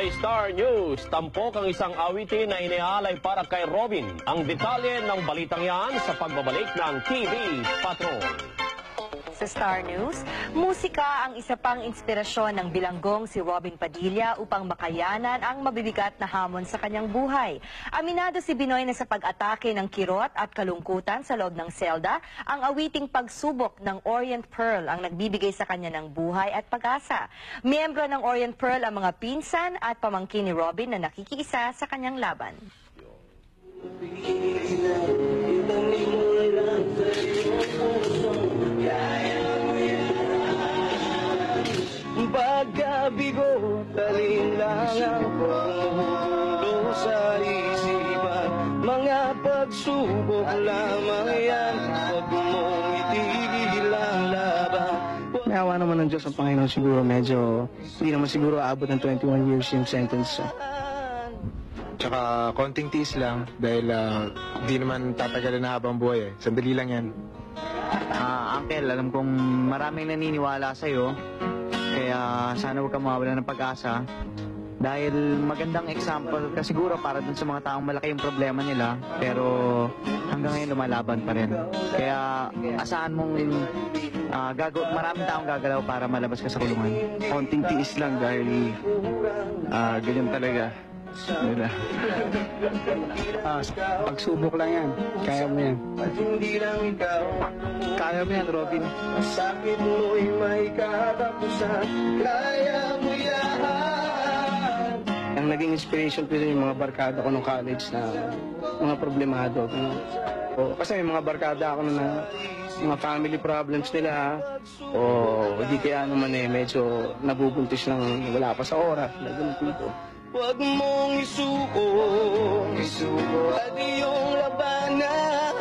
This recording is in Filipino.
Sa Star News, tampok ang isang awitin na inialay para kay Robin. Ang detalye ng balitang yan sa pagbabalik ng TV Patrol. Sa Star News, musika ang isa pang inspirasyon ng bilanggong si Robin Padilla upang makayanan ang mabibigat na hamon sa kanyang buhay. Aminado si Binoy na sa pag-atake ng kirot at kalungkutan sa loob ng selda, ang awiting Pagsubok ng Orient Pearl ang nagbibigay sa kanya ng buhay at pag-asa. Miyembro ng Orient Pearl ang mga pinsan at pamangkin ni Robin na nakikiisa sa kanyang laban. Pagkabigo, talin lang ang panghulo sa isipan. Mga pagsubok lamang yan, huwag mong itigil ang laban. May awa naman ng Diyos ang Panginoon, siguro medyo, hindi naman siguro aabot ng 21 years yung sentence. Tsaka konting tiis lang dahil di naman tatagalin na habang buhay eh. Sandali lang yan. Uncle, alam kong maraming naniniwala sa'yo. Kaya sana huwag kang mawala ng pag-asa. Dahil magandang example ka siguro para dun sa mga taong malaki yung problema nila. Pero hanggang ngayon lumalaban pa rin. Kaya asahan mong maraming taong gagalaw para malabas ka sa kulungan. Konting tiis lang dahil ganyan talaga. Pagsubok lang yan. Kaya mo yan. Kaya mo yan, Robin. Sakit mo'y may katapusan. Kaya mo yan. Ang naging inspiration ko yung mga barkada ko nung college na mga problemado. Kasi may mga barkada ako na mga family problems nila o hindi kaya naman medyo nabubuntis lang wala pa sa oras. Huwag mong isuko at iyong labanan.